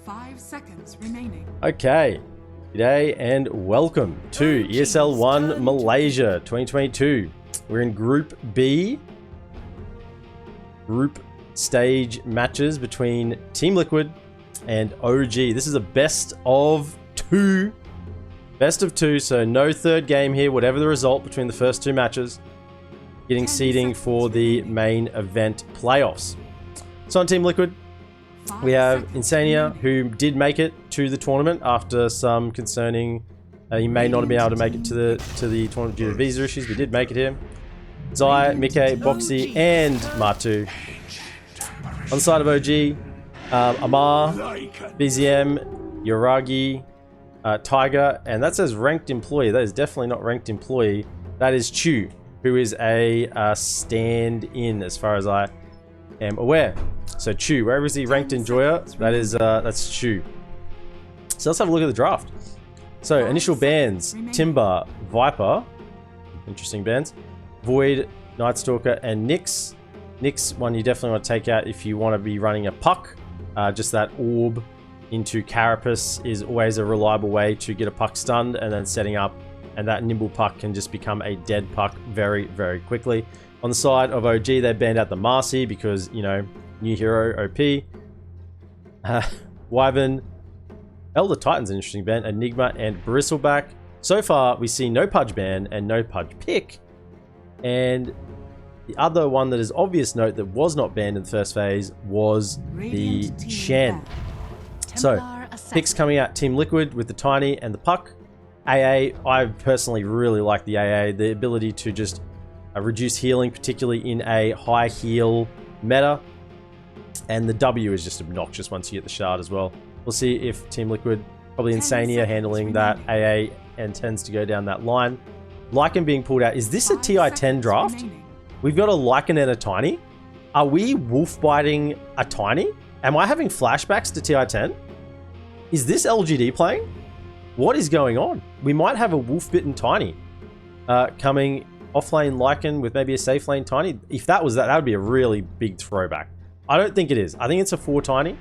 5 seconds remaining. Okay, g'day and welcome to ESL 1 Malaysia 2022. We're in Group B, group stage matches between TeamLiquid and OG. This is a best of two, so no third game here, whatever the result between the first two matches, getting seeding for the main event playoffs. So on TeamLiquid, we have Insania, who did make it to the tournament after some concerning. He may not have been able to make it to the tournament due to visa issues. We did make it here. Zai, Mike, Boxy, and Matu. On the side of OG, Amar, BZM, Yoragi, Tiger, and that says ranked employee. That is definitely not ranked employee. That is Chu, who is a stand-in as far as I am aware. So Chu, wherever is he ranked enjoyer, that's Chu. So let's have a look at the draft. So initial bans: Timber, Viper, interesting bans, Void, Nightstalker, and Nyx. Nyx, one you definitely want to take out if you want to be running a puck. Just that orb into Carapace is always a reliable way to get a puck stunned and then setting up, and that nimble puck can just become a dead puck very, very quickly. On the side of OG, they banned out the Marcy because, you know, new hero, OP. Wyvern, Elder Titan's an interesting ban, Enigma, and Bristleback. So far, we see no Pudge ban and no Pudge pick. And the other one that is obvious note that was not banned in the first phase was the Chen. So, picks coming out TeamLiquid with the Tiny and the Puck. AA, I personally really like the AA. The ability to just reduce healing, particularly in a high heal meta. And the W is just obnoxious once you get the shard as well. We'll see if TeamLiquid, probably Insania, handling that AA and tends to go down that line. Lycan being pulled out. Is this a TI-10 draft? We've got a Lycan and a Tiny. Are we wolf biting a Tiny? Am I having flashbacks to TI-10? Is this LGD playing? What is going on? We might have a wolf bitten Tiny coming offlane Lycan with maybe a safe lane Tiny. If that was that would be a really big throwback. I don't think it is. I think it's a 4 Tiny.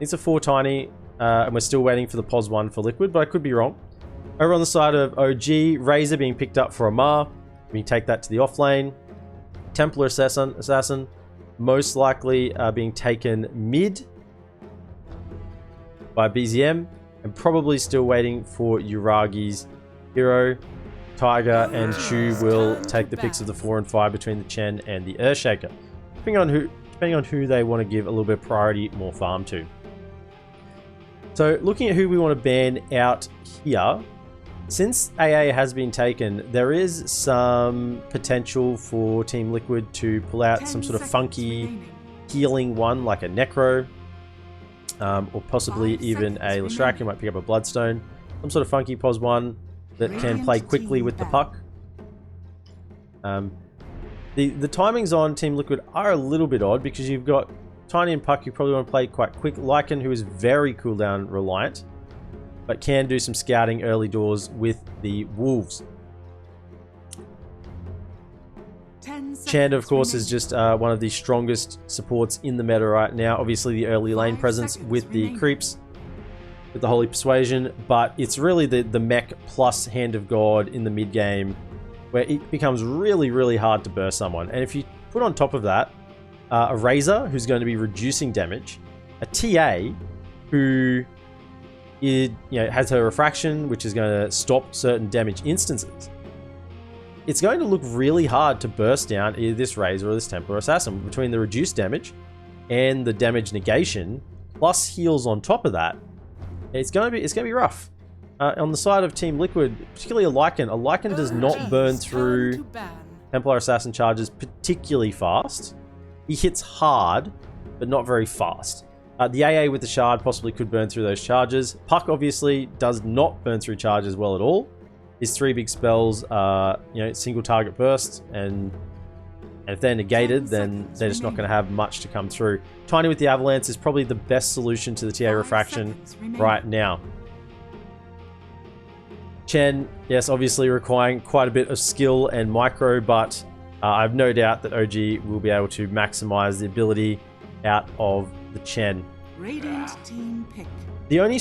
It's a 4 Tiny, and we're still waiting for the POS 1 for Liquid, but I could be wrong. Over on the side of OG, Razor being picked up for Amar. We take that to the offlane. Templar Assassin, most likely being taken mid by BZM, and probably still waiting for Uragi's hero. Tiger and Chu will take the picks of the 4 and 5 between the Chen and the Earthshaker, depending on who they want to give a little bit of priority, more farm to. So looking at who we want to ban out here, since AA has been taken, there is some potential for TeamLiquid to pull out some sort of funky healing one, like a Necro, or possibly even a Leshrac, who might pick up a Bloodstone. Some sort of funky POS 1 that can play quickly with the puck. The timings on TeamLiquid are a little bit odd because you've got Tiny and Puck you probably want to play quite quick. Lycan, who is very cooldown reliant, but can do some scouting early doors with the Wolves. Chand, of course, is just one of the strongest supports in the meta right now. Obviously, the early lane presence with the creeps, with the Holy Persuasion, but it's really the mech plus Hand of God in the mid game where it becomes really, really hard to burst someone. And if you put on top of that a Razor, who's going to be reducing damage, a TA, who has her refraction, which is going to stop certain damage instances, it's going to look really hard to burst down either this Razor or this Templar Assassin. Between the reduced damage and the damage negation, plus heals on top of that, it's going to be rough. On the side of TeamLiquid, particularly a Lycan does not burn through Templar Assassin charges particularly fast. He hits hard, but not very fast. The AA with the shard possibly could burn through those charges. Puck obviously does not burn through charges well at all. His 3 big spells are, single target bursts, and if they're negated, then they're just not going to have much to come through. Tiny with the Avalanche is probably the best solution to the TA refraction right now. Chen, yes, obviously requiring quite a bit of skill and micro, but I've no doubt that OG will be able to maximize the ability out of the Chen. Radiant team pick. The only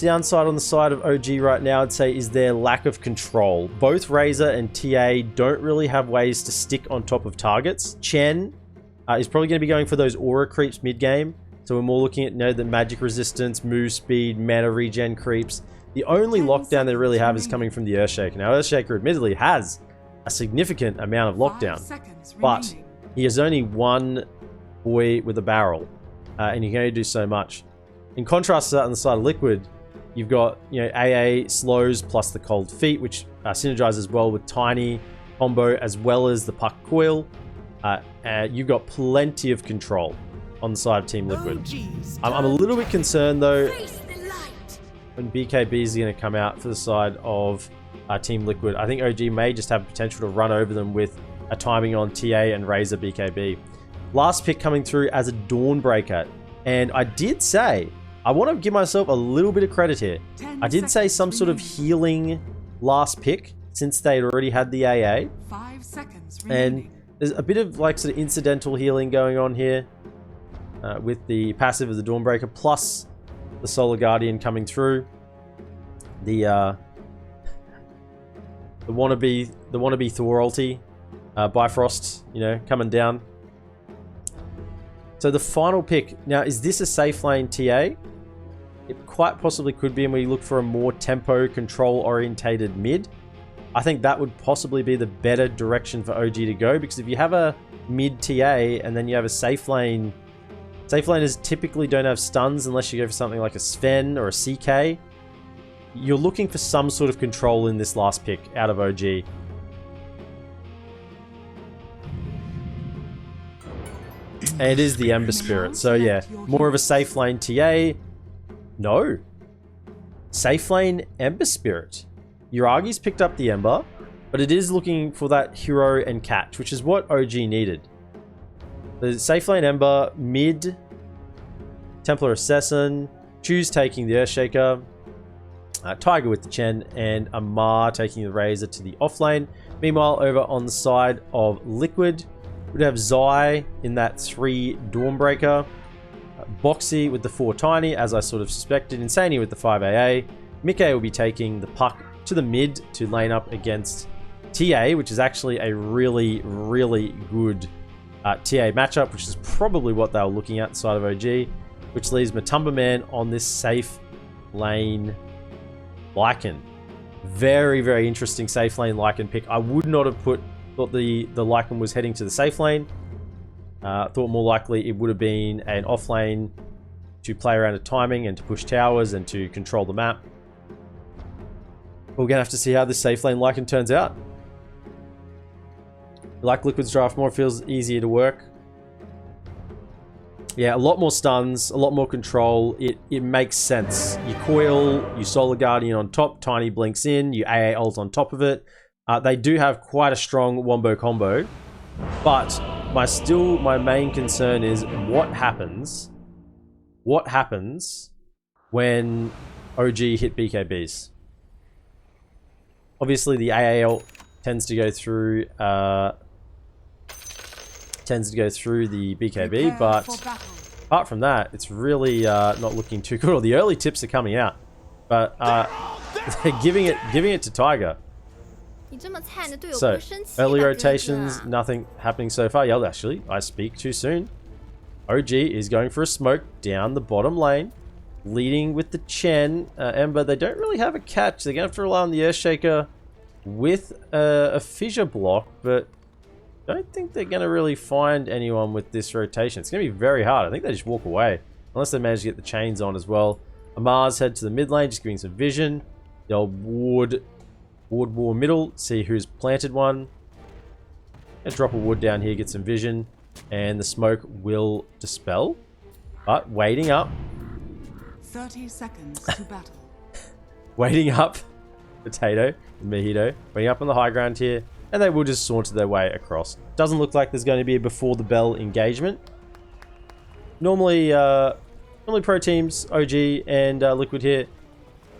downside on the side of OG right now, I'd say, is their lack of control. Both Razor and TA don't really have ways to stick on top of targets. Chen is probably going to be going for those aura creeps mid-game. So we're more looking at the magic resistance, move speed, mana regen creeps. The only lockdown they really have is coming from the Earthshaker. Now, Earthshaker admittedly has a significant amount of lockdown, but he has only one boy with a barrel, and he can only do so much. In contrast to that, on the side of Liquid, you've got AA slows plus the cold feet, which synergizes well with Tiny combo as well as the puck coil. You've got plenty of control on the side of Team Liquid. I'm a little bit concerned though when BKB is going to come out for the side of Team Liquid. I think OG may just have potential to run over them with a timing on TA and Razor BKB. Last pick coming through as a Dawnbreaker, and I did say, I want to give myself a little bit of credit here. I did say some sort of healing last pick since they'd already had the AA. 5 seconds remaining. And there's a bit of sort of incidental healing going on here with the passive of the Dawnbreaker plus the Solar Guardian coming through. The wannabe Thor ulti, Bifrost, coming down. So the final pick now, is this a safe lane TA? It quite possibly could be, and we look for a more tempo control orientated mid. I think that would possibly be the better direction for OG to go, because if you have a mid TA and then you have a safe lane, safe laners typically don't have stuns unless you go for something like a Sven or a CK. You're looking for some sort of control in this last pick out of OG. And it is the Ember Spirit. So yeah, more of a safe lane TA. No. Safe lane Ember Spirit. Uragi's picked up the Ember, but it is looking for that hero and catch, which is what OG needed. The safe lane Ember, mid, Templar Assassin, Choose taking the Earthshaker, Tiger with the Chen, and Amar taking the Razor to the offlane. Meanwhile, over on the side of Liquid, we'd have Zai in that 3 Dawnbreaker, Boxy with the 4 Tiny, as I sort of suspected, Insani with the 5 AA. Mikke will be taking the puck to the mid to lane up against TA, which is actually a really, really good TA matchup, which is probably what they were looking at inside of OG, which leaves Matumba Man on this safe lane Lycan. Very, very interesting safe lane Lycan pick. I would not have thought the Lycan was heading to the safe lane. Thought more likely it would have been an off lane to play around with timing and to push towers and to control the map. We're going to have to see how this safe lane Lycan turns out. Like Liquid's draft more, it feels easier to work. Yeah, a lot more stuns, a lot more control. It makes sense. You coil, you Solar Guardian on top, Tiny blinks in, you AA ult on top of it. They do have quite a strong wombo combo, but my main concern is what happens when OG hit BKBs. Obviously, the AA ult tends to go through the BKB, but apart from that, it's really not looking too good. Or the early tips are coming out, but they're giving it to Tiger. So early rotations, nothing happening so far. Yeah, actually, I speak too soon. OG is going for a smoke down the bottom lane, leading with the Chen. Ember, they don't really have a catch. They're going to have to rely on the Earthshaker with a fissure block, but don't think they're going to really find anyone with this rotation. It's going to be very hard. I think they just walk away, unless they manage to get the chains on as well. Amar's head to the mid lane, just giving some vision. The old ward war middle, see who's planted one. Let's drop a wood down here, get some vision, and the smoke will dispel. But waiting up. 30 seconds to battle. Waiting up. Potato and Mojito. Waiting up on the high ground here. And they will just saunter their way across. Doesn't look like there's going to be a before the bell engagement. Normally pro teams, OG and Liquid here,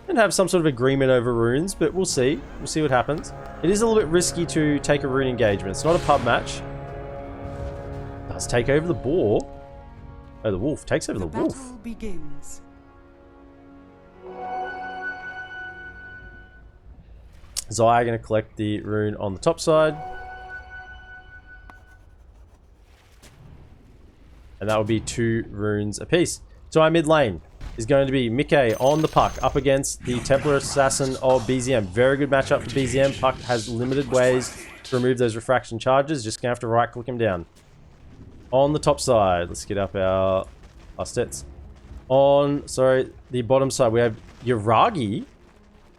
and have some sort of agreement over runes, but we'll see. We'll see what happens. It is a little bit risky to take a rune engagement. It's not a pub match. Does take over the boar. Oh, the wolf takes over the wolf. battle begins. Zaya going to collect the rune on the top side. And that will be 2 runes apiece. So our mid lane is going to be Mickey on the puck up against the Templar Assassin of BZM. Very good matchup for BZM. Puck has limited ways to remove those refraction charges. Just going to have to right click him down. On the top side, let's get up our stats. On, sorry, the bottom side, we have Yuragi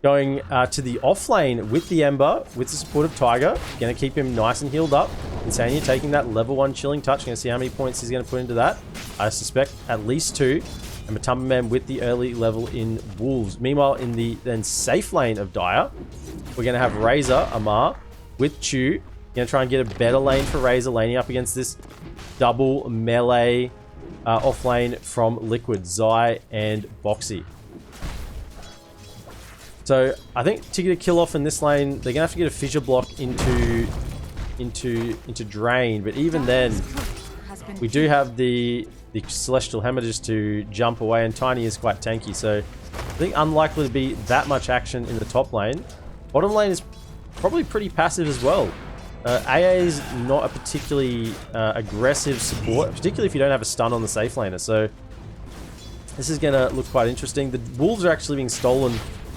going to the off lane with the Ember, with the support of Tiger. Going to keep him nice and healed up. Insania taking that level 1 chilling touch. Going to see how many points he's going to put into that. I suspect at least 2. And Matamba Man with the early level in Wolves. Meanwhile, in the then safe lane of Dire, we're going to have Razor, Amar, with Chu. Going to try and get a better lane for Razor, laning up against this double melee off lane from Liquid, Zai, and Boxy. So I think to get a kill off in this lane, they're gonna have to get a fissure block into Drain. But even then, we do have the Celestial Hammer just to jump away, and Tiny is quite tanky. So I think unlikely to be that much action in the top lane. Bottom lane is probably pretty passive as well. AA is not a particularly aggressive support, particularly if you don't have a stun on the safe laner. So this is gonna look quite interesting. The Wolves are actually being stolen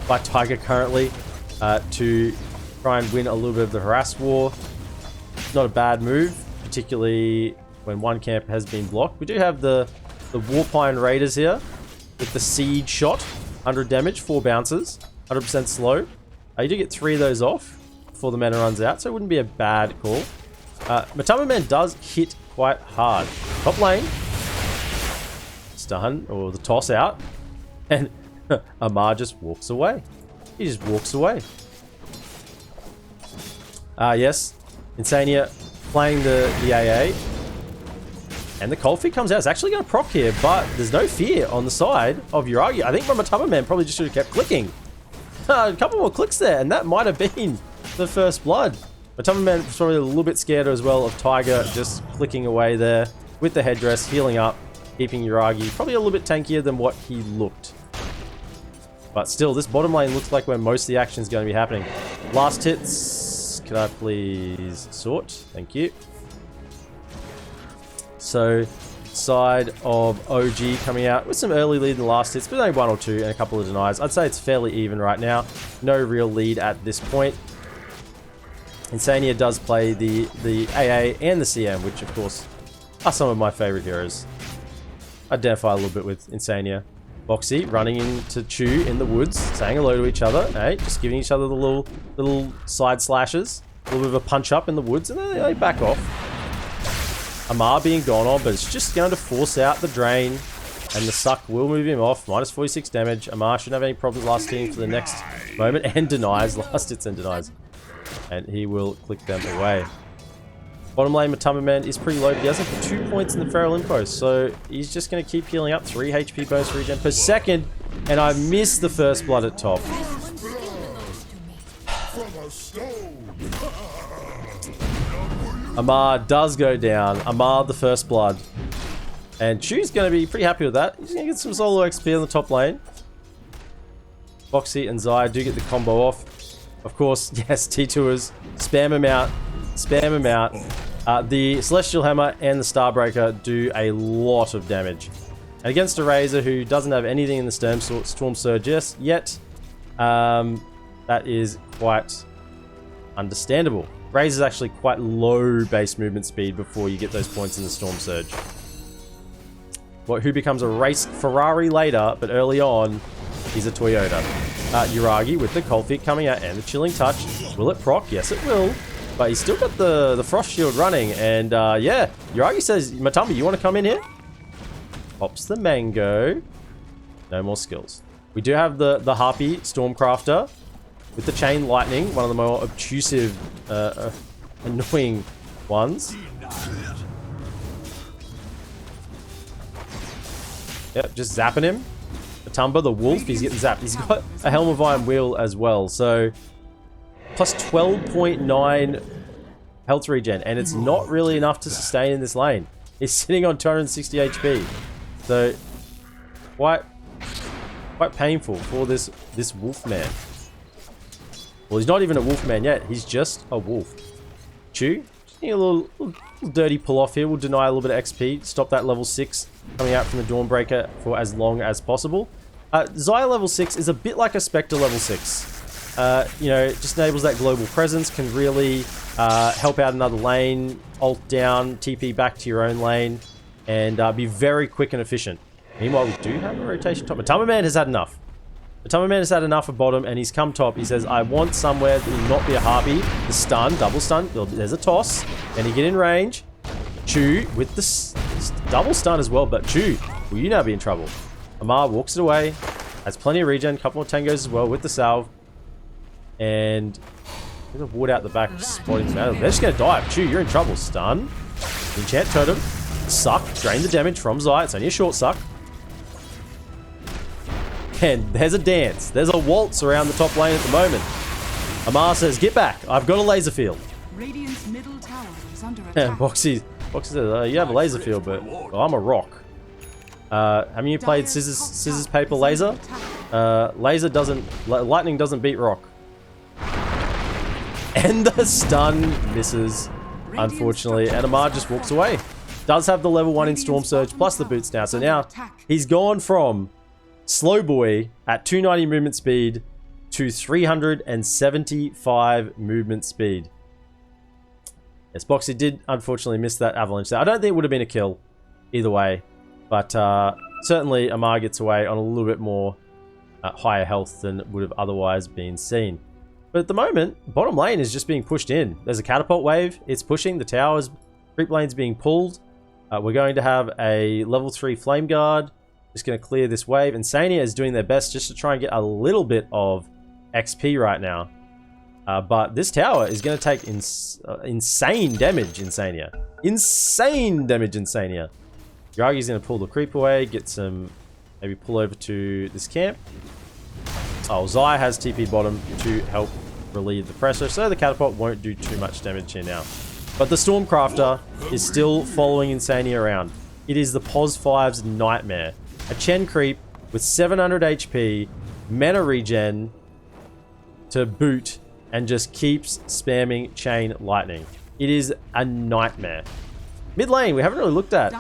by Tiger currently to try and win a little bit of the harass war. Not a bad move, particularly when one camp has been blocked. We do have the Warpine Raiders here with the Siege shot, 100 damage, 4 bounces, 100% slow. You do get 3 of those off before the mana runs out, so it wouldn't be a bad call. Matama Man does hit quite hard. Top lane, stun, or the toss out, and Amar just walks away. He just walks away. Yes, Insania playing the AA. And the Cold Feet comes out. It's actually going to proc here, but there's no fear on the side of Yuragi. I think Matama Man probably just should have kept clicking. A couple more clicks there, and that might have been the first blood. Matama Man was probably a little bit scared as well of Tiger just clicking away there with the headdress, healing up, keeping Yuragi probably a little bit tankier than what he looked. But still, this bottom lane looks like where most of the action is going to be happening. Last hits. Could I please sort? Thank you. So, side of OG coming out with some early lead in the last hits, but only 1 or 2 and a couple of denies. I'd say it's fairly even right now. No real lead at this point. Insania does play the AA and the CM, which of course are some of my favorite heroes. I identify a little bit with Insania. Boxy running into Chu in the woods, saying hello to each other, hey, just giving each other the little side slashes, a little bit of a punch up in the woods, and then they back off. Amar being gone on, but it's just going to force out the drain, and the suck will move him off. Minus 46 damage. Amar shouldn't have any problems last hitting for the next moment, and denies, last hits and denies. And he will click them away. Bottom lane, Matama Man is pretty low, but he has like 2 points in the Feral Impost, so he's just going to keep healing up. 3 HP bonus regen per second, and I missed the first blood at top. Amar does go down. Amar the first blood. And Chu's going to be pretty happy with that. He's going to get some solo XP on the top lane. Boxy and Zaya do get the combo off. Of course, yes, T2ers. Spam him out. Spam him out. The Celestial Hammer and the Starbreaker do a lot of damage. And against a Razor who doesn't have anything in the Storm Surge yet, that is quite understandable. Razor's actually quite low base movement speed before you get those points in the Storm Surge. Who becomes a race Ferrari later, but early on, he's a Toyota. Yuragi with the Cold Feet coming out and the Chilling Touch. Will it proc? Yes, it will. But he's still got the Frost Shield running. And yeah, Yuragi says, Matamba, you want to come in here? Pops the mango. No more skills. We do have the Harpy Stormcrafter with the Chain Lightning, one of the more obtrusive, annoying ones. Yep, just zapping him. Matamba, the wolf, he's getting zapped. He's got a Helm of Iron Wheel as well, so plus 12.9 health regen, and it's not really enough to sustain in this lane. He's sitting on 260 HP. So, quite painful for this wolfman. Well, he's not even a wolfman yet. He's just a wolf. Chew. Just need a little dirty pull off here. We'll deny a little bit of XP. Stop that level 6 coming out from the Dawnbreaker for as long as possible. Xayah level 6 is a bit like a Spectre level 6. You know, it just enables that global presence. Can really help out another lane. Ult down. TP back to your own lane. And be very quick and efficient. Meanwhile, we do have a rotation top. Matama Man has had enough. Matama Man has had enough of bottom, and he's come top. He says, I want somewhere that will not be a harpy. The stun, double stun. There's a toss. Can he get in range? Chew with the double stun as well, but Chew, will you now be in trouble? Amar walks it away. Has plenty of regen. Couple more tangos as well with the salve. And there's a ward out the back spotting them out. They're just going to dive. Chew, you're in trouble. Stun. Enchant Totem. Suck. Drain the damage from Xayah. It's only a short suck. And there's a dance. There's a waltz around the top lane at the moment. Amar says, get back. I've got a laser field. Radiant's middle tower is under And attack. Boxy says, you have a laser field, but I'm a rock. Have you played scissors, paper, laser? Lightning doesn't beat rock. And the stun misses, unfortunately. And Amar just walks away. Does have the level 1 in Storm Surge, plus the boots now. So now, he's gone from slow boy at 290 movement speed to 375 movement speed. Yes, Boxy did unfortunately miss that avalanche there. I don't think it would have been a kill either way. But certainly Amar gets away on a little bit more higher health than would have otherwise been seen. But at the moment, bottom lane is just being pushed in. There's a catapult wave. It's pushing. The towers, creep lane's being pulled. We're going to have a level 3 flame guard. Just going to clear this wave. Insania is doing their best just to try and get a little bit of XP right now. But this tower is going to take insane damage, Insania. Insane damage, Insania. Yaragi's going to pull the creep away, get some, maybe pull over to this camp. Oh, Xayah has TP bottom to help relieve the pressure, so the catapult won't do too much damage here now. But the Stormcrafter is still following Insania around. It is the POS 5's nightmare. A Chen creep with 700 HP, mana regen to boot, and just keeps spamming chain lightning. It is a nightmare. Mid lane, we haven't really looked at.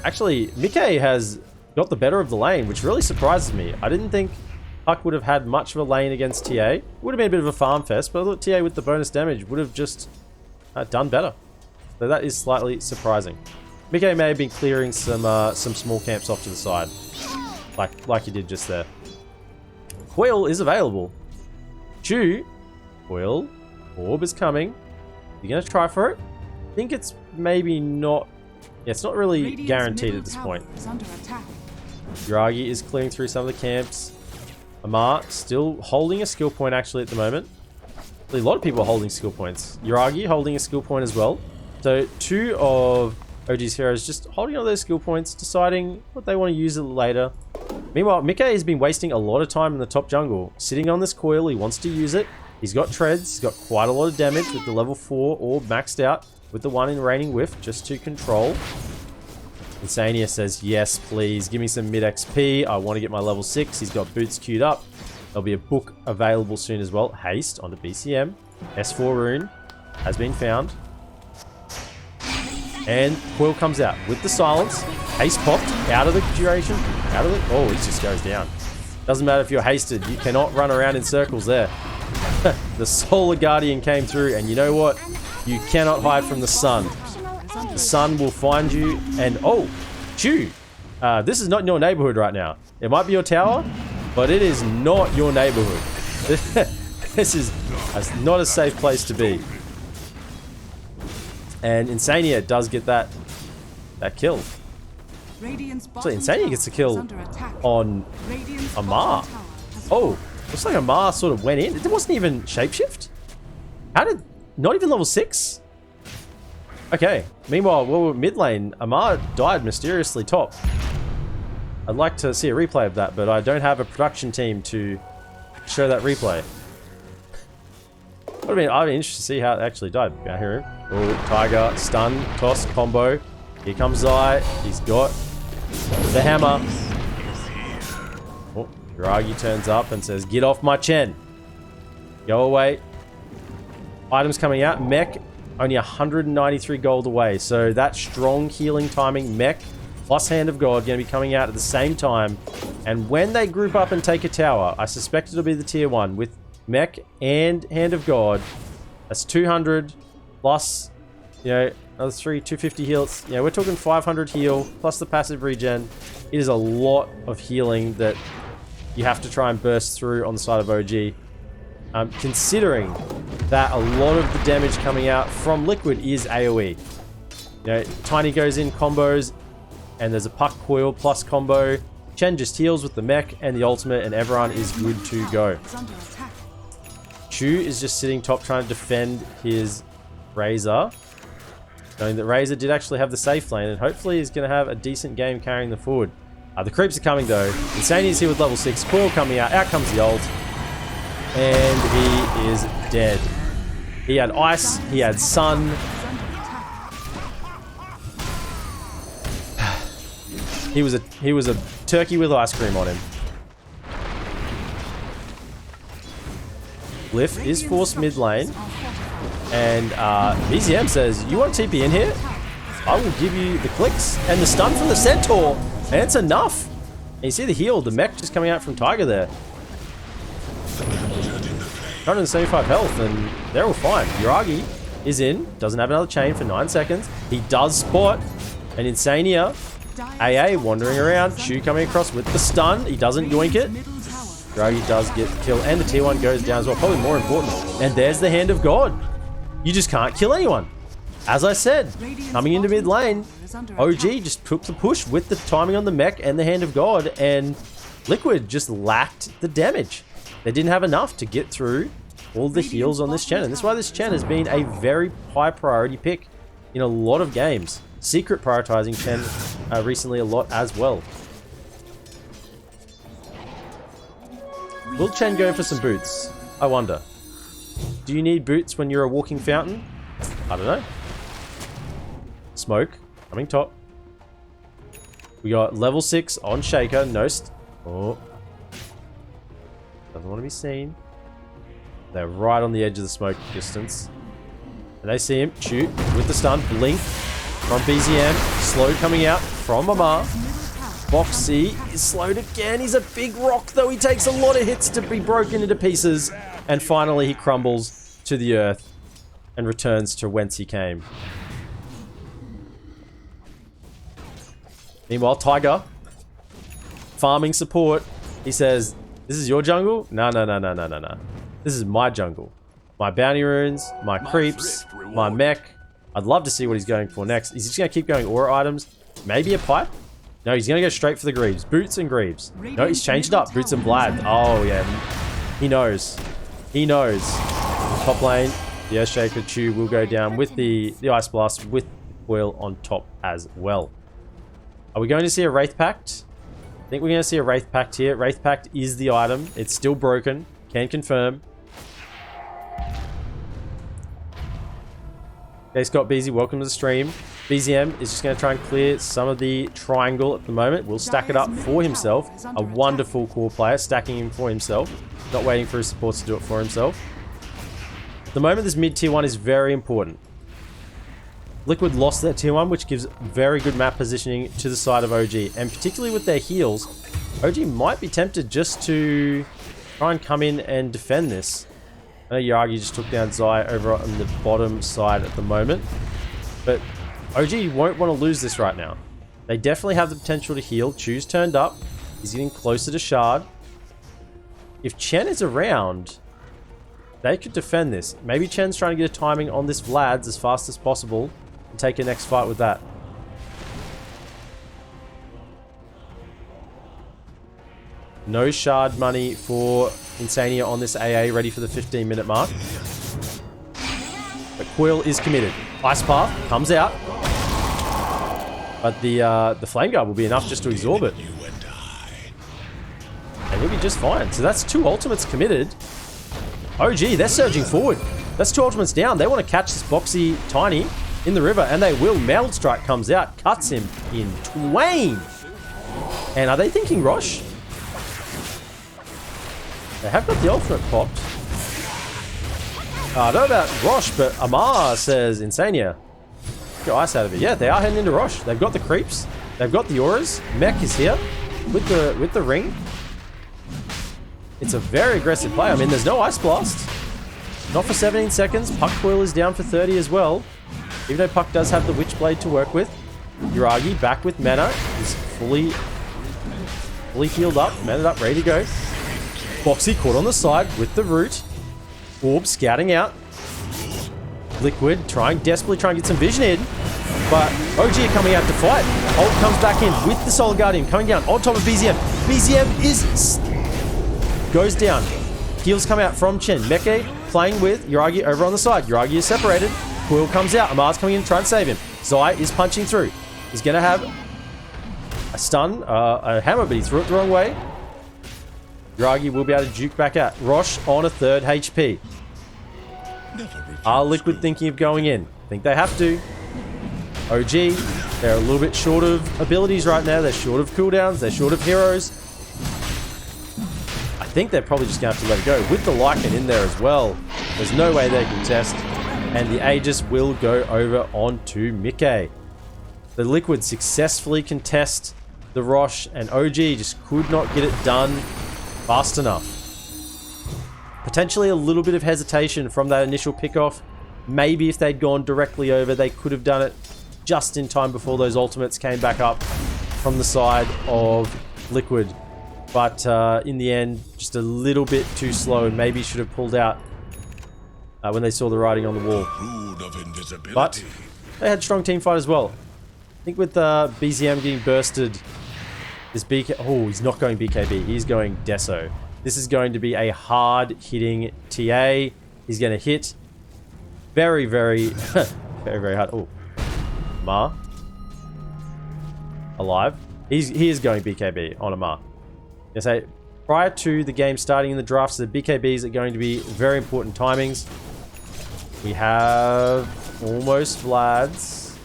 Actually, Mickey has got the better of the lane, which really surprises me. I didn't think Puck would have had much of a lane against TA. It would have been a bit of a farm fest, but I thought TA with the bonus damage would have just done better. So that is slightly surprising. Mickey may have been clearing some small camps off to the side, like he did just there. Coil is available. Chew. Coil. Orb is coming. You gonna try for it? I think it's maybe not. Yeah, it's not really Radiant's guaranteed middle at this tower point. is under attack. Yuragi is clearing through some of the camps. Amar still holding a skill point actually at the moment. A lot of people are holding skill points. Yuragi holding a skill point as well. So two of OG's heroes just holding on those skill points, deciding what they want to use it later. Meanwhile, Mickey has been wasting a lot of time in the top jungle. Sitting on this coil, he wants to use it. He's got treads, he's got quite a lot of damage with the level 4 orb maxed out with the 1 in raining whiff just to control. Insania says, yes, please, give me some mid XP. I want to get my level 6. He's got boots queued up. There'll be a book available soon as well. Haste onto BCM. S4 rune has been found. And Coil comes out with the silence. Haste popped out of the duration. Out of the... Oh, he just goes down. Doesn't matter if you're hasted. You cannot run around in circles there. The Solar Guardian came through, and you know what? You cannot hide from the sun. The sun will find you, and oh, Chew. This is not in your neighborhood right now. It might be your tower, but it is not your neighborhood. This is not a safe place to be. And Insania does get that kill. So Insania gets a kill on Amar. Oh, looks like Amar sort of went in. It wasn't even shapeshift. How did... Not even level 6? Okay. Meanwhile, while we're mid lane, Amar died mysteriously top. I'd like to see a replay of that, but I don't have a production team to show that replay. I'd be interested to see how it actually died. I hear him. Oh, Tiger, stun, toss, combo. Here comes Zai. He's got the hammer. Oh, Yuragi turns up and says, get off my Chen. Go away. Items coming out. Mech, only 193 gold away. So that strong healing timing, Mech plus Hand of God, going to be coming out at the same time. And when they group up and take a tower, I suspect it'll be the tier 1 with Mech and Hand of God. That's 200 plus, another 250 heals. We're talking 500 heal plus the passive regen. It is a lot of healing that you have to try and burst through on the side of OG. Considering that a lot of the damage coming out from Liquid is AoE. Tiny goes in combos, and there's a Puck Coil plus combo. Chen just heals with the mech and the ultimate, and everyone is good to go. Chu is just sitting top trying to defend his Razor, knowing that Razor did actually have the safe lane, and hopefully is going to have a decent game carrying them forward. The creeps are coming though. Insane is here with level 6. Coil coming out. Out comes the ult. And he is dead. He had ice. He had sun. He was a turkey with ice cream on him. Lift is forced mid lane. And BZM says, you want TP in here? I will give you the clicks and the stun from the Centaur. And it's enough. And you see the heal, the mech just coming out from Tiger there. 175 health, and they're all fine. Yuragi is in, doesn't have another chain for 9 seconds. He does spot an Insania. AA wandering around. Shu coming across with the stun. He doesn't yoink it. Yuragi does get the kill, and the tier 1 goes down as well. Probably more important. And there's the Hand of God. You just can't kill anyone. As I said, coming into mid lane, OG just took the push with the timing on the mech and the Hand of God, and Liquid just lacked the damage. They didn't have enough to get through all the heals on this Chen, and that's why this Chen has been a very high priority pick in a lot of games. Secret prioritizing Chen recently a lot as well. Will Chen go for some boots? I wonder. Do you need boots when you're a walking fountain? I don't know. Smoke coming top. We got level 6 on Shaker. Oh. Doesn't want to be seen. They're right on the edge of the smoke distance. And they see him. Shoot with the stun. Blink from BZM. Slow coming out from Amar. Boxy is slowed again. He's a big rock though. He takes a lot of hits to be broken into pieces. And finally he crumbles to the earth and returns to whence he came. Meanwhile, Tiger, farming support. He says, this is your jungle? No. This is my jungle. My bounty runes, my creeps, my mech. I'd love to see what he's going for next. Is he just going to keep going aura items? Maybe a pipe? No, he's going to go straight for the greaves. Boots and greaves. No, he's changed it up. Boots and Vlad. Oh, yeah. He knows. He knows. Top lane, the Earthshaker Chew will go down with the Ice Blast with the Coil on top as well. Are we going to see a Wraith Pact? I think we're going to see a Wraith Pact here. Wraith Pact is the item. It's still broken. Can confirm. Okay, Scott BZ, welcome to the stream. BZM is just going to try and clear some of the triangle at the moment. Will stack it up for himself. A wonderful core player, stacking him for himself. Not waiting for his supports to do it for himself. At the moment, this mid tier 1 is very important. Liquid lost their tier 1, which gives very good map positioning to the side of OG. And particularly with their heals, OG might be tempted just to try and come in and defend this. I know Yagi just took down Zai over on the bottom side at the moment. But OG won't want to lose this right now. They definitely have the potential to heal. Chu's turned up. He's getting closer to Shard. If Chen is around, they could defend this. Maybe Chen's trying to get a timing on this Vlad's as fast as possible and take a next fight with that. No Shard money for Insania on this AA, ready for the 15-minute mark. But Coil is committed. Ice Path comes out. But the Flame Guard will be enough just to absorb it. And he'll be just fine. So that's 2 ultimates committed. OG, they're surging forward. That's 2 ultimates down. They want to catch this Boxy Tiny. in the river, and they will. Mailed Strike comes out, cuts him in twain. And are they thinking Rosh? They have got the ultimate popped. I don't know about Rosh, but Amar says Insania. Get ice out of it. Yeah, they are heading into Rosh. They've got the creeps. They've got the auras. Mech is here with the ring. It's a very aggressive play. I mean, there's no Ice Blast. Not for 17 seconds. Puck Coil is down for 30 as well. Even though Puck does have the Witchblade to work with. Yuragi back with mana. Is fully healed up. Maned up, ready to go. Boxy caught on the side with the root. Orb scouting out. Liquid desperately trying to get some vision in. But OG are coming out to fight. Ult comes back in with the Solar Guardian coming down on top of BZM. BZM goes down. Heals come out from Chen. Meke playing with Yuragi over on the side. Yuragi is separated. Quill comes out. Amar's coming in to try and save him. Zai is punching through. He's going to have a stun, a hammer, but he threw it the wrong way. Yuragi will be able to juke back out. Rosh on a 3rd HP. Are Liquid thinking of going in? I think they have to. OG, they're a little bit short of abilities right now. They're short of cooldowns. They're short of heroes. I think they're probably just going to have to let it go. With the Lycan in there as well, there's no way they can test. And the Aegis will go over onto Mickey. The Liquid successfully contest the Rosh, and OG just could not get it done fast enough. Potentially a little bit of hesitation from that initial pickoff. Maybe if they'd gone directly over, they could have done it just in time before those ultimates came back up from the side of Liquid. But in the end, just a little bit too slow, and maybe should have pulled out when they saw the writing on the wall. But they had strong team fight as well. I think with BZM getting bursted, this BK... Oh, he's not going BKB. He's going Deso. This is going to be a hard-hitting TA. He's going to hit very, very, very hard. Oh, Amar. Alive. He is going BKB on Amar. I say, prior to the game starting in the drafts, the BKBs are going to be very important timings. We have almost Vlad's.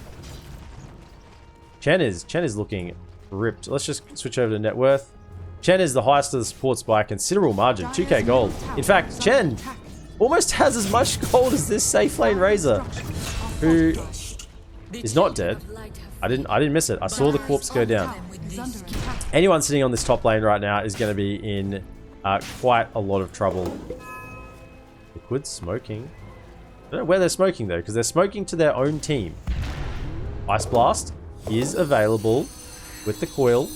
Chen is looking ripped. Let's just switch over to net worth. Chen is the highest of the supports by a considerable margin, 2k gold. In fact, Chen almost has as much gold as this safe lane Razor, who is not dead. I didn't miss it. I saw the corpse go down. Anyone sitting on this top lane right now is going to be in quite a lot of trouble. Liquid smoking. I don't know where they're smoking though, because they're smoking to their own team. Ice Blast is available with the coil.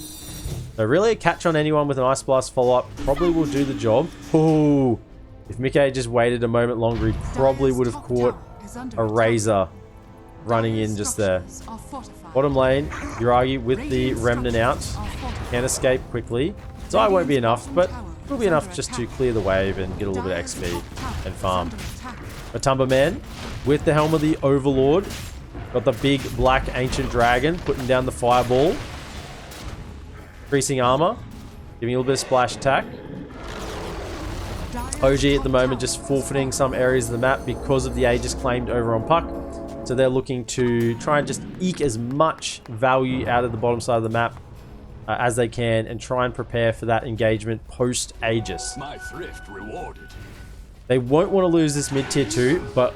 So really a catch on anyone with an Ice Blast follow-up probably will do the job. Ooh, if Mickey just waited a moment longer, he probably would have caught a Razor running in just there. Bottom lane, Yuragi with the Remnant out. Can escape quickly. Zai won't be enough, but will be enough just to clear the wave and get a little bit of XP and farm. Matumba Man with the Helm of the Overlord. Got the big black ancient dragon putting down the fireball. Increasing armor. Giving a little bit of splash attack. OG at the moment just forfeiting some areas of the map because of the Aegis claimed over on Puck. So they're looking to try and just eke as much value out of the bottom side of the map as they can and try and prepare for that engagement post-Aegis. My thrift rewarded. They won't want to lose this mid-tier 2, but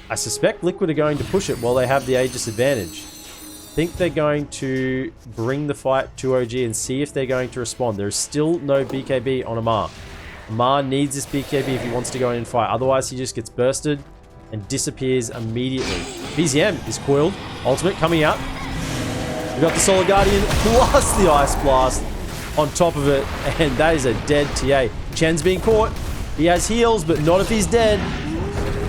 I suspect Liquid are going to push it while they have the Aegis advantage. I think they're going to bring the fight to OG and see if they're going to respond. There's still no BKB on Amar. Amar needs this BKB if he wants to go in and fight. Otherwise, he just gets bursted and disappears immediately. BZM is coiled. Ultimate coming out. We got the Solar Guardian plus the Ice Blast on top of it. And that is a dead TA. Chen's being caught. He has heals, but not if he's dead.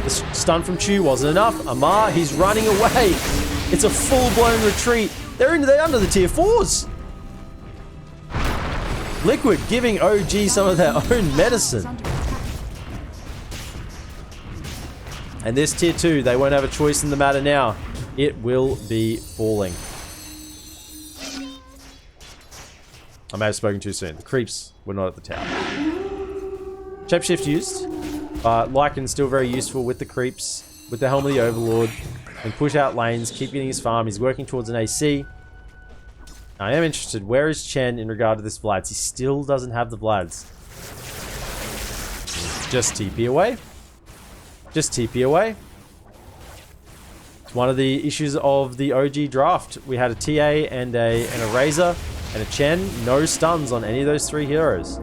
The stun from Chu wasn't enough. Amar, he's running away. It's a full-blown retreat. They're under the tier 4s. Liquid giving OG some of their own medicine. And this tier 2, they won't have a choice in the matter now. It will be falling. I may have spoken too soon. The creeps were not at the tower. Shapeshift used. Lycan's still very useful with the creeps. With the Helm of the Overlord. and push out lanes, keep getting his farm. He's working towards an AC. I am interested. Where is Chen in regard to this Vlads? He still doesn't have the Vlads. Just TP away. Just TP away. It's one of the issues of the OG draft. We had a TA and a Razor and a Chen. No stuns on any of those three heroes.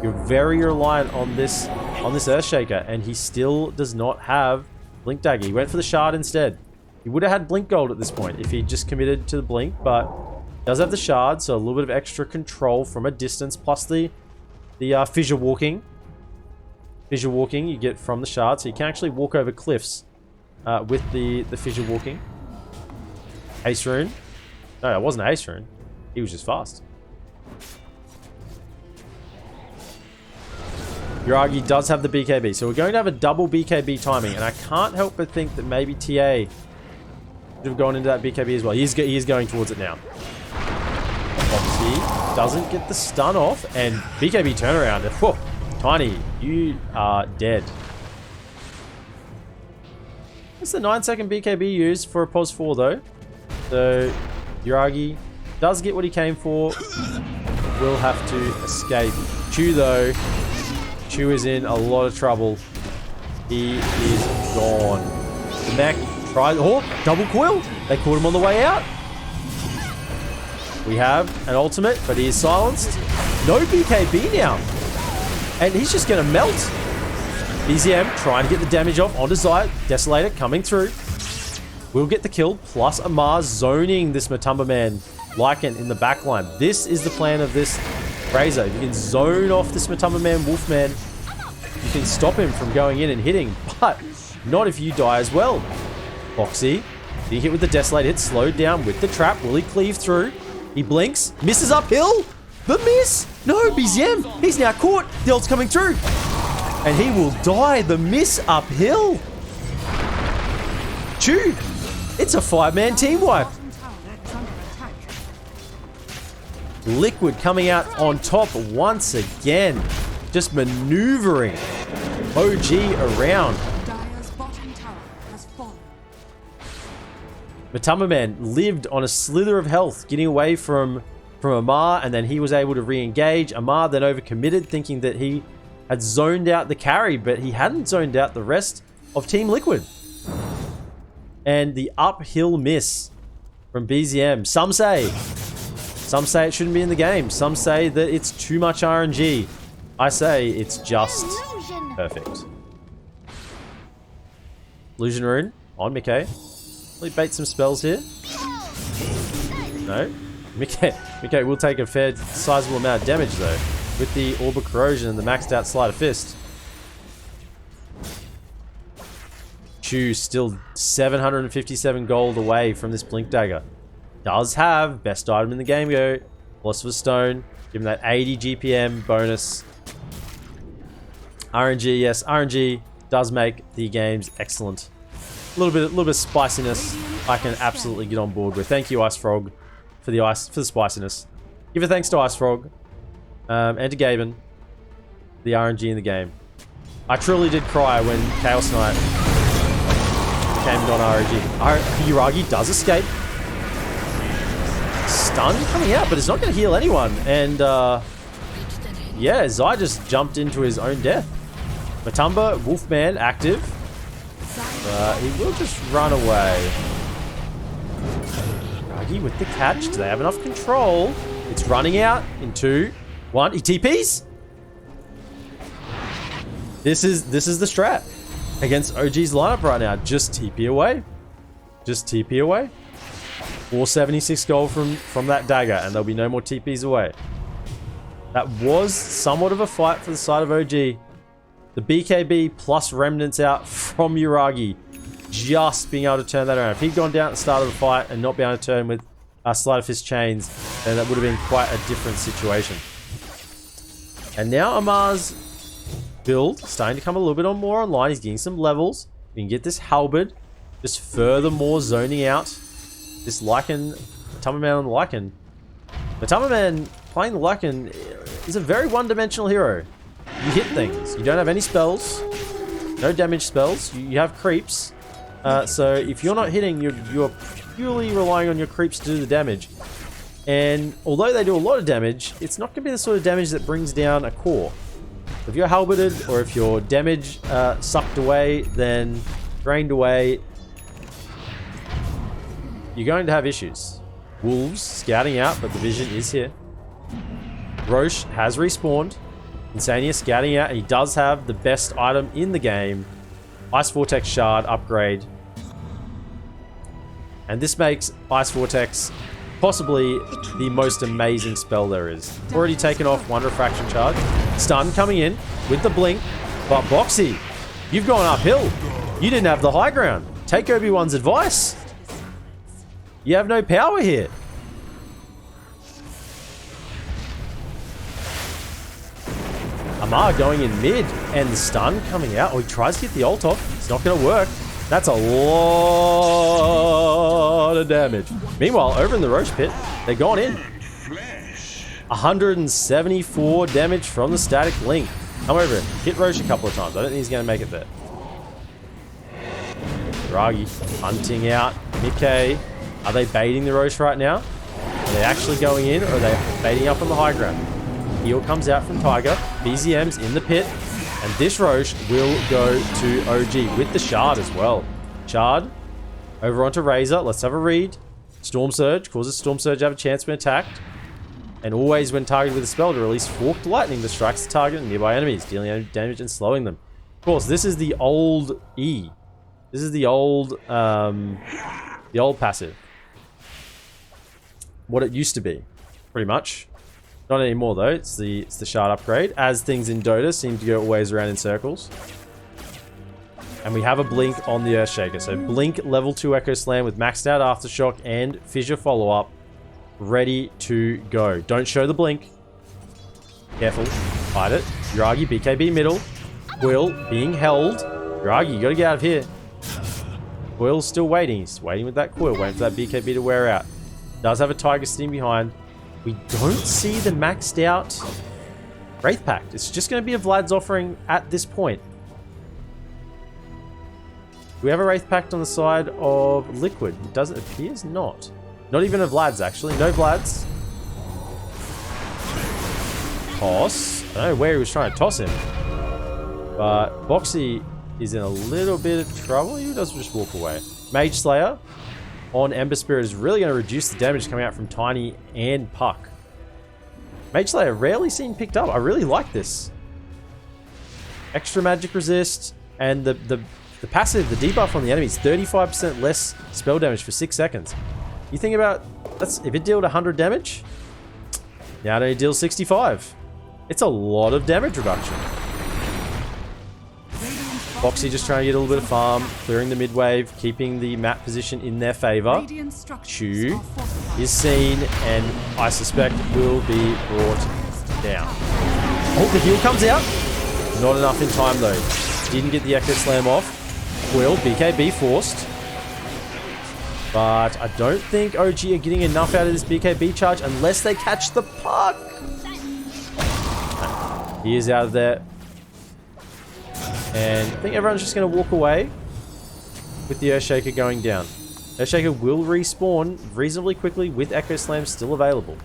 You're very reliant on this Earthshaker, and he still does not have Blink Dagger. He went for the Shard instead. He would have had Blink Gold at this point if he just committed to the Blink, but does have the Shard, so a little bit of extra control from a distance, plus the fissure walking. Fissure walking you get from the Shard, so you can actually walk over cliffs with the fissure walking. Haste Rune. No, it wasn't a Haste Rune. He was just fast. Yuragi does have the BKB, so we're going to have a double BKB timing, and I can't help but think that maybe TA should have gone into that BKB as well. He is going towards it now. Foxy doesn't get the stun off, and BKB turnaround. Whoa, Tiny, you are dead. What's the 9-second BKB used for a pos 4 though? So Yuragi does get what he came for. Will have to escape. Chu though. Chu is in a lot of trouble. He is gone. The mech tries. Oh, double coil. They caught him on the way out. We have an ultimate, but he is silenced. No BKB now. And he's just going to melt. BZM trying to get the damage off onto Zai. Desolator coming through. We'll get the kill, plus Amar zoning this Matumba man Lycan in the backline. This is the plan of this Razor. If you can zone off this Matumba man Wolfman, you can stop him from going in and hitting, but not if you die as well. Foxy, being hit with the Desolate hit, slowed down with the trap. Will he cleave through? He blinks, misses uphill. The miss! No, BZM, he's now caught. The ult's coming through. And he will die. The miss uphill. Chu, it's a 5-man team wipe. Liquid coming out on top once again. Just maneuvering OG around. Matumba man lived on a slither of health, getting away from Amar, and then he was able to re-engage. Amar then overcommitted, thinking that he had zoned out the carry, but he hadn't zoned out the rest of Team Liquid. And the uphill miss from BZM. Some say it shouldn't be in the game. Some say that it's too much RNG. I say it's just perfect. Illusion Rune on Mickey. Will he bait some spells here? No. Mickey will take a fair, sizable amount of damage though, with the Orb of Corrosion and the maxed out Sleight of Fist. Chu still 757 gold away from this Blink Dagger. Does have best item in the game go. Philosopher's Stone. Give him that 80 GPM bonus. RNG, yes, RNG does make the games excellent. A little bit of spiciness I can absolutely get on board with. Thank you, Ice Frog, for the spiciness. Give a thanks to Ice Frog and to Gaben, the RNG in the game. I truly did cry when Chaos Knight came non-RNG. Yuragi does escape. Stun coming out, but it's not going to heal anyone. And yeah, Zai just jumped into his own death. Matumba, Wolfman, active. He will just run away. Yuragi with the catch. Do they have enough control? It's running out in 2, 1. He TPs. This is the strat against OG's lineup right now. Just TP away. Just TP away. 476 gold from that dagger, and there'll be no more TPs away. That was somewhat of a fight for the side of OG. The BKB plus remnants out from Yuragi, just being able to turn that around. If he'd gone down at the start of the fight and not been able to turn with Sleight of Fist chains, then that would have been quite a different situation. And now Amar's build starting to come a little bit more online. He's getting some levels. We can get this halberd, just furthermore zoning out this Lycan, Matumba man on the Lycan. Matumba man playing the Lycan is a very one-dimensional hero. You hit things. You don't have any spells. No damage spells. You have creeps. So if you're not hitting, you're purely relying on your creeps to do the damage. And although they do a lot of damage, it's not going to be the sort of damage that brings down a core. If you're halberted or if your damage sucked away, then drained away, you're going to have issues. Wolves scouting out, but the vision is here. Roche has respawned. Insania scouting out, and he does have the best item in the game. Ice Vortex Shard upgrade. And this makes Ice Vortex possibly the most amazing spell there is. Already taken off one refraction charge. Stun coming in with the blink. But Boxy, you've gone uphill. You didn't have the high ground. Take Obi-Wan's advice. You have no power here. Amar going in mid, and the stun coming out. Oh, he tries to get the ult off. It's not going to work. That's a lot of damage. Meanwhile, over in the Roche pit, they're gone in. 174 damage from the static link. Come over, hit Roche a couple of times. I don't think he's going to make it there. Ragi hunting out Mickey. Are they baiting the Roche right now? Are they actually going in, or are they baiting up on the high ground? Heal comes out from Tiger. BZM's in the pit. And this Roche will go to OG with the Shard as well. Shard over onto Razor. Let's have a read. Storm Surge causes Storm Surge to have a chance when attacked. And always when targeted with a spell to release Forked Lightning that strikes the target and nearby enemies, dealing damage and slowing them. Of course, this is the old E. This is the old passive. What it used to be, pretty much. Not anymore though. It's the Shard upgrade, as things in Dota seem to go always around in circles. And we have a blink on the Earthshaker. So blink level 2 Echo Slam with maxed out Aftershock and Fissure follow up, ready to go. Don't show the blink. Careful. Fight it. Yuragi BKB middle. Quill being held. Yuragi, you gotta get out of here. Quill's still waiting. He's waiting with that Quill, waiting for that BKB to wear out. Does have a Tiger Steam behind. We don't see the maxed out Wraith Pact. It's just going to be a Vlad's offering at this point. Do we have a Wraith Pact on the side of Liquid? It doesn't appear not. Not even a Vlad's actually. No Vlad's. Toss. I don't know where he was trying to toss him. But Boxy is in a little bit of trouble. He does just walk away. Mage Slayer on Ember Spirit is really going to reduce the damage coming out from Tiny and Puck. Mage Slayer rarely seen picked up. I really like this. Extra magic resist, and the passive, the debuff on the enemy is 35% less spell damage for 6 seconds. You think about, if it dealt 100 damage, now it only deals 65. It's a lot of damage reduction. Boxy just trying to get a little bit of farm, clearing the mid wave, keeping the map position in their favor. Chu is seen, and I suspect will be brought down. Oh, the heal comes out. Not enough in time though. Didn't get the Echo Slam off. Quill, BKB forced. But I don't think OG are getting enough out of this BKB charge unless they catch the puck. He is out of there. And I think everyone's just going to walk away with the Earthshaker going down. Earthshaker will respawn reasonably quickly with Echo Slam still available.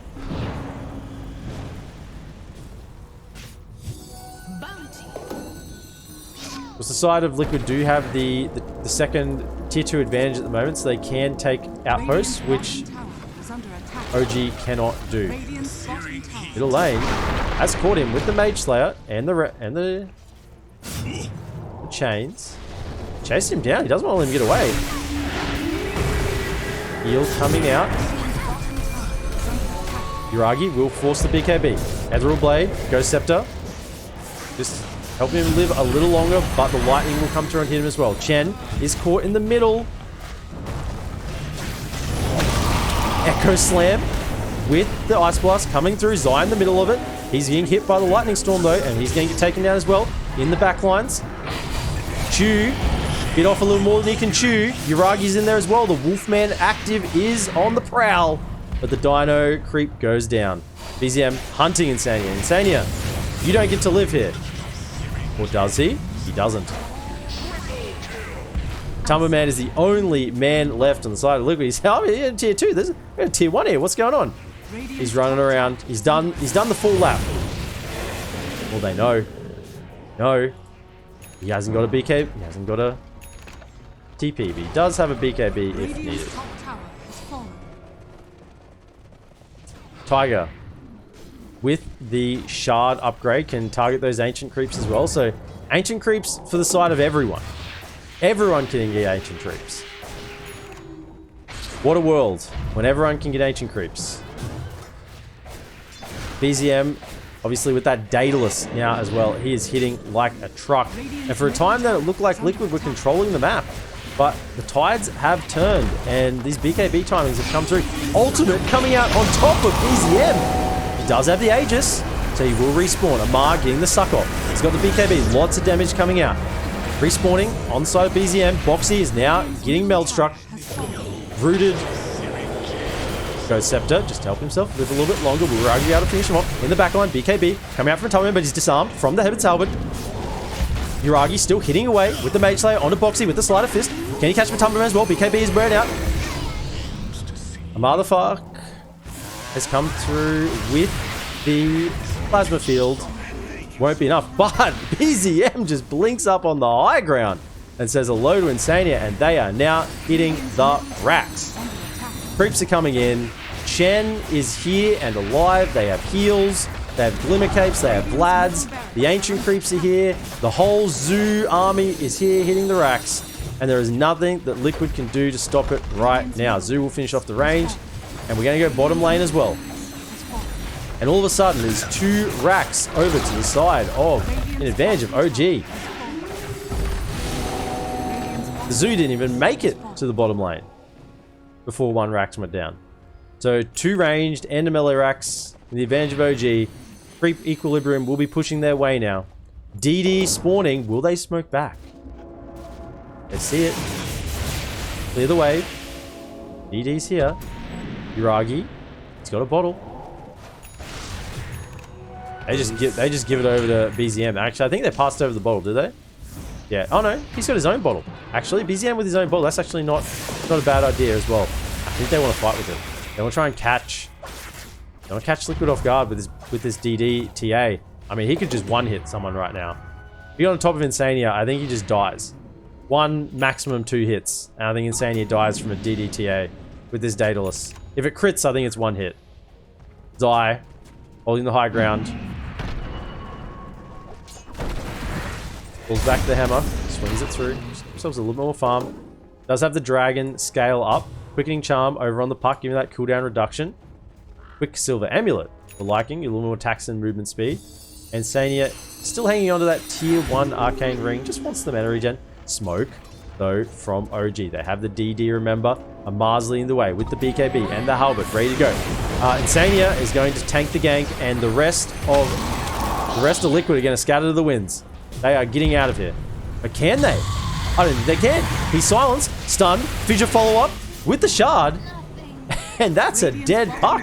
Because the side of Liquid do have the second tier 2 advantage at the moment, so they can take outposts, which OG cannot do. Middle lane has caught him with the Mage Slayer and the chains. Chased him down. He doesn't want to let him get away. Heal coming out. Yuragi will force the BKB. Ethereal Blade, Ghost Scepter. Just help him live a little longer, but the lightning will come through and hit him as well. Chen is caught in the middle. Echo Slam with the Ice Blast coming through. Zai in the middle of it. He's getting hit by the Lightning Storm though, and he's going to get taken down as well in the back lines. Chew bit off a little more than he can chew. Yuragi's in there as well. The Wolfman active is on the prowl, but the Dino creep goes down. BZM hunting Insania. Insania, you don't get to live here. Or does he? He doesn't. Tumberman is the only man left on the side of Liquid. He's in tier 2. There's tier 1 here. What's going on? He's running around. He's done the full lap. Well, they know. No. He hasn't got a BK. He hasn't got a TP. But he does have a BKB if needed. Tiger, with the shard upgrade, can target those ancient creeps as well. So, ancient creeps for the side of everyone. Everyone can get ancient creeps. What a world when everyone can get ancient creeps. BZM, obviously with that Daedalus now as well, he is hitting like a truck. And for a time there, it looked like Liquid were controlling the map. But the tides have turned, and these BKB timings have come through. Ultimate coming out on top of BZM. He does have the Aegis, so he will respawn. Amar getting the suck off. He's got the BKB, lots of damage coming out. Respawning on the side of BZM. Boxy is now getting meld struck. Rooted. Goes Scepter, just to help himself live a little bit longer. We'll be able to finish him off in the backline. BKB coming out from Tumberman, but he's disarmed from the Heaven's Halberd. Uragi still hitting away with the Mage Slayer onto Boxy with the Sleight of Fist. Can he catch Tumberman as well? BKB is burned out. A motherfuck has come through with the Plasma Field. Won't be enough, but BZM just blinks up on the high ground and says hello to Insania, and they are now hitting the racks. Creeps are coming in. Chen is here and alive. They have heals. They have Glimmer Capes. They have Vlads. The Ancient Creeps are here. The whole Zoo army is here hitting the racks. And there is nothing that Liquid can do to stop it right now. Zoo will finish off the range. And we're going to go bottom lane as well. And all of a sudden, there's 2 racks over to the side of an advantage of OG. The Zoo didn't even make it to the bottom lane before 1 rack went down. So 2 ranged and a melee racks in the advantage of OG. Creep Equilibrium will be pushing their way now. DD spawning. Will they smoke back? Let's see it. Clear the wave. DD's here. Uragi. He's got a bottle. They just give it over to BZM. Actually, I think they passed over the bottle, did they? Yeah. Oh no, he's got his own bottle. Actually, BZM with his own bottle. That's actually not a bad idea as well. I think they want to fight with him. They want to try and catch. They want to catch Liquid off guard with this DD TA. I mean, he could just one-hit someone right now. If you're on top of Insania, I think he just dies. 1, maximum 2 hits. And I think Insania dies from a DD TA with this Daedalus. If it crits, I think it's 1 hit. Zai, holding the high ground. Pulls back the hammer, swings it through. Themselves a little more farm. Does have the dragon scale up. Quickening charm over on the puck, giving that cooldown reduction. Quicksilver amulet for liking, a little more attacks and movement speed. And Sania still hanging on to that tier 1 arcane ring, just wants the mana regen. Smoke, though, from OG. They have the DD, remember. Amar's leading the way with the BKB and the halberd ready to go. Insania is going to tank the gank, and the rest of Liquid are going to scatter to the winds. They are getting out of here. But can they? I don't think they can. He's silenced, stunned, fissure follow-up with the shard. And that's a dead puck.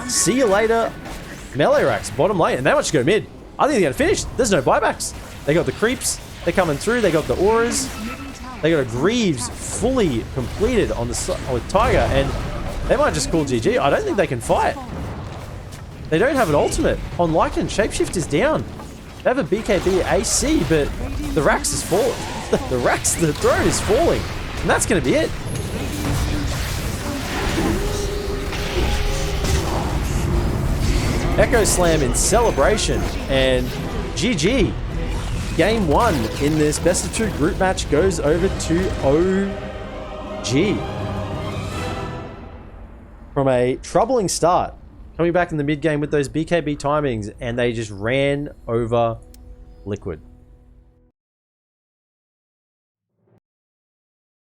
See you later, melee racks, bottom lane. And they want to go mid. I think they're going to finish. There's no buybacks. They got the creeps. They're coming through. They got the auras. They got a Greaves fully completed on the with Tiger. And they might just call GG. I don't think they can fight. They don't have an ultimate on Lycan. Shapeshift is down. They have a BKB AC, but the Rax is falling. The throne is falling. And that's going to be it. Echo Slam in celebration. And GG. Game 1 in this best of 2 group match goes over to OG. From a troubling start. Coming back in the mid game with those BKB timings, and they just ran over Liquid.